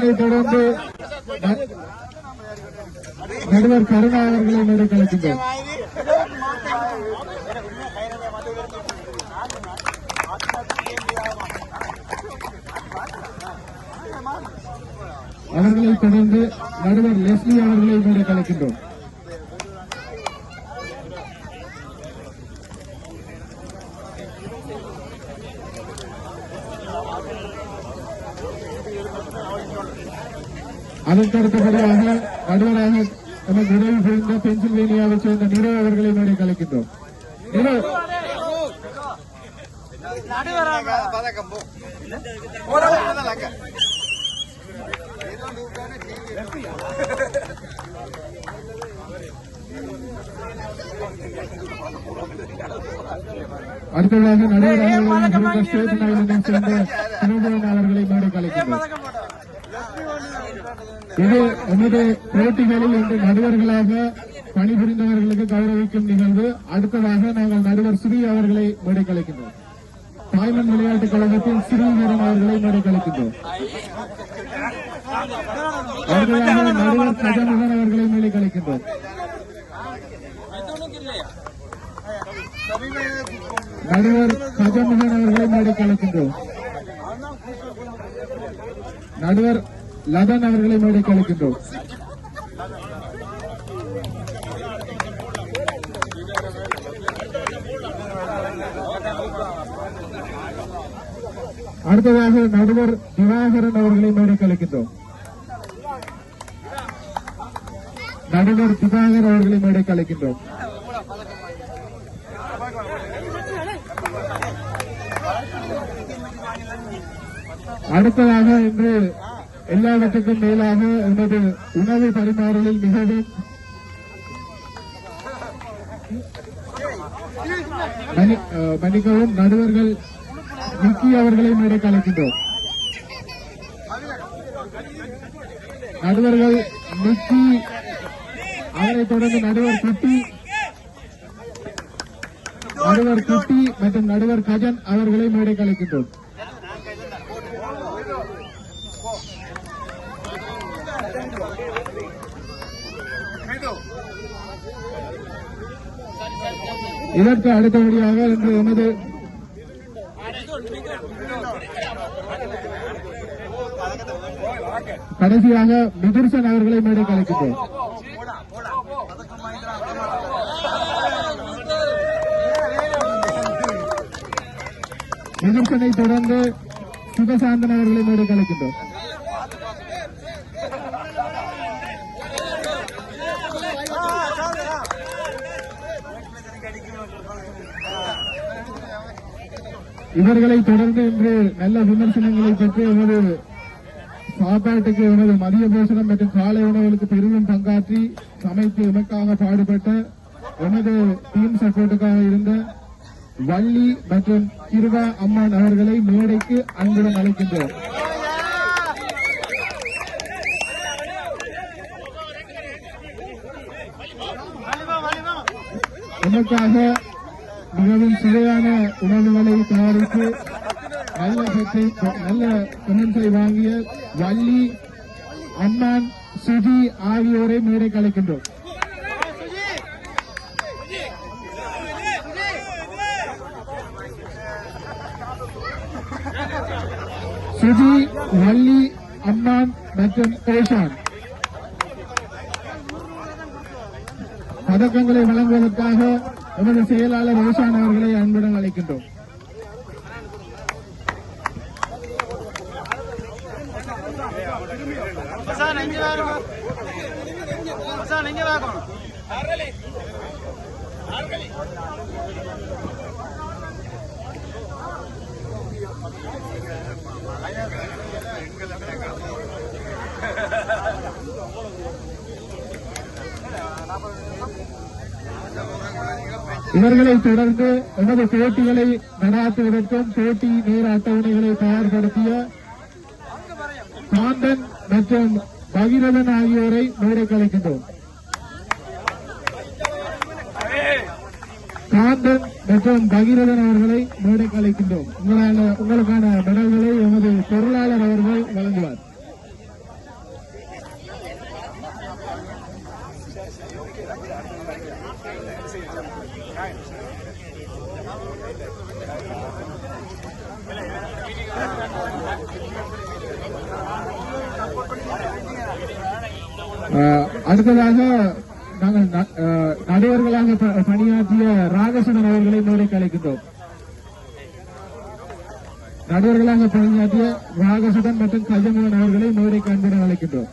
அதனைத் தொடர்ந்து நடுவர் கருணா அவர்களை மேடைக்கு அழைக்கின்றோம். அவர்களைத் தொடர்ந்து நடுவர் லெஸ்லி அவர்களை மேடைக்கு அழைக்கின்றோம். அதற்கடுத்தபடியாக நடுவராக நமக்கு உதவி புரிந்த பென்சில்வேனியாவைச் சேர்ந்த நிரோ அவர்களை மேடைக்கு அழைக்கின்றோம். அடுத்ததாக நடுவராக ஸ்டேட் நாயகனை சேர்ந்த சிவபுரன் அவர்களை மேடைக்கு அழைக்கின்றோம். இது எமது போட்டிகளில் இன்று நடுவர்களாக பணிபுரிந்தவர்களுக்கு கௌரவிக்கும் நிகழ்வு. அடுத்ததாக நாங்கள் நடுவர் ஸ்ரீ அவர்களை மேடைக்கு அழைக்கின்றோம். தாய்மன் விளையாட்டுக் கழகத்தில் ஸ்ரீதரன் அவர்களை மேடைக்கு அழைக்கின்றோம். அடுத்ததாக நடுவர் கஜமுகன் அவர்களை மேடைக்கு அழைக்கின்றோம். நடுவர் கஜமுகன் அவர்களை மேடைக்கு அழைக்கின்றோம். நடுவர் லதன் அவர்களை மேடைக்கு அழைக்கின்றோம். அடுத்ததாக நடுவர் திவாகரன் அவர்களை மேடைக்கு அழைக்கின்றோம். நடுவர் திவாகர் அவர்களை மேடைக்கு அழைக்கின்றோம். அடுத்ததாக இன்று எல்லாவற்றுக்கும் மேலாக எமது உணவு பரிமாறலில் மிகவும் மன்னிக்கவும் நடுவர்கள் விக்கி அவர்களை மேடைக்கு அழைக்கின்றோம். நடுவர்கள் நிக்கி, அவரைத் தொடர்ந்து நடுவர் குட்டி மற்றும் நடுவர் கஜன் அவர்களை மேடைக்கு அழைக்கின்றோம். இதற்கு அடுத்தபடியாக இன்று எமது கடைசியாக மிதுர்சன் அவர்களை மேடைக்கு அழைக்கின்றோம். மிதுர்சனை தொடர்ந்து சிவசாந்தன் அவர்களை மேடைக்கு அழைக்கின்றோம். இவர்களை தொடர்ந்து இன்று நல்ல விமர்சனங்களை பெற்று எமது சாப்பாட்டுக்கு எமது மதிய போஷணம் மற்றும் காலை உணவுகளுக்கு பெரிதும் பங்காற்றி சமைத்து எமக்காக பாடுபட்ட எமது டீம் சப்போர்ட்டுக்காக இருந்த வள்ளி மற்றும் கிருபா அம்மான் அவர்களை மேடைக்கு அன்புடன் அழைக்கின்றோம். எமக்காக மிகவும் சுவையான உணவுகளை தயாரித்து நல்ல கமெண்ட்ஸை வாங்கிய வள்ளி, அம்மான், சுஜி ஆகியோரை மேடைக்கு அழைக்கின்றோம். சுஜி, வள்ளி, அம்மான் மற்றும் கோஷான் பதக்கங்களை வழங்குவதற்காக எமது செயலாளர் ரோஷான் அவர்களை அன்புடன் அழைக்கின்றோம். இவர்களை தொடர்ந்து எமது போட்டிகளை நடாத்துவதற்கும் போட்டி நேர அட்டவணைகளை தயார்படுத்திய சாந்தன் மற்றும் பகிரதன் ஆகியோரை மேடைக்கு அழைக்கின்றோம். சாந்தன் மற்றும் பகிரதன் அவர்களை மேடைக்கு அழைக்கின்றோம். உங்களுக்கான மெடல்களை எமது பொருளாளர் அவர்கள் வழங்குவார். அடுத்ததாக நாங்கள் நடுவர்களாக பணியாற்றிய ராகசுடன் அவர்களை மேடைக்கு அழைக்கின்றோம். நடுவர்களாக பணியாற்றிய ராகசுடன் மற்றும் கஜமோகன் அவர்களை மேடைக்கு அன்புடன் அழைக்கின்றோம்.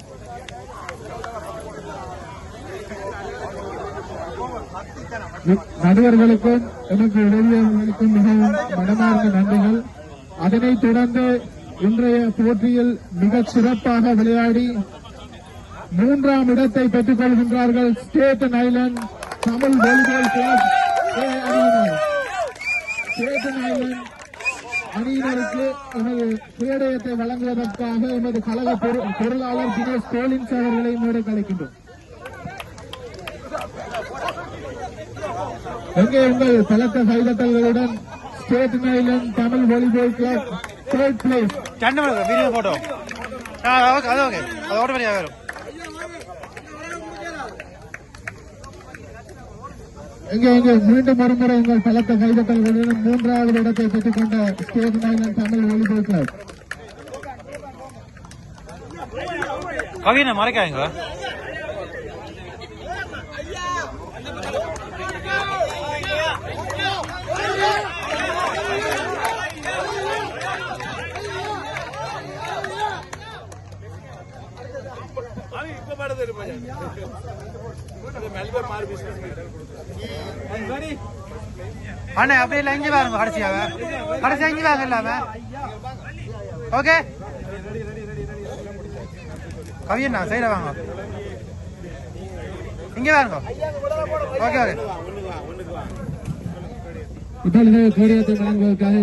நடுவர்களுக்கும் எனக்கு உதவியவர்களுக்கும் மிகவும் மனமார்ந்த நன்றிகள். அதனைத் தொடர்ந்து இன்றைய போட்டியில் மிகச் சிறப்பாக விளையாடி 3ஆம் இடத்தை பெற்றுக் கொள்கின்றார்கள் ஸ்டேட்டன் ஐலண்ட் தமிழ் வாலிபால் கிளப் அணியினர். ஸ்டேட்டன் ஐலண்ட் அணியினருக்கு எமது கேடயத்தை வழங்குவதற்காக எமது கழக பொருளாளர் தினேஷ் கோலின்ஸ் அவர்களை மேடைக்கு அழைக்கின்றோம். எங்கே உங்கள் பலத்த கைதட்டல்களுடன் Staten Island Tamil volleyball club third place. Video photo எங்கே மீண்டும் ஒருமுறை உங்கள் பலத்த கைதட்டல்களுடன் 3வது இடத்தை பெற்றுக் கொண்ட ஸ்டேட்டன் ஐலண்ட் தமிழ் வாலிபால் கிளப். கவினை மறைக்காங்க. அண்ணா அப்படியே இல்லை இங்கே பாருங்க. கடைசியா இங்கே வாங்க இல்லாம. ஓகே கவியண்ணா சைட வாங்க. இங்கே வாங்க. ஓகே ஓகே இப்பொழுது கேடயத்தை வழங்குவதற்காக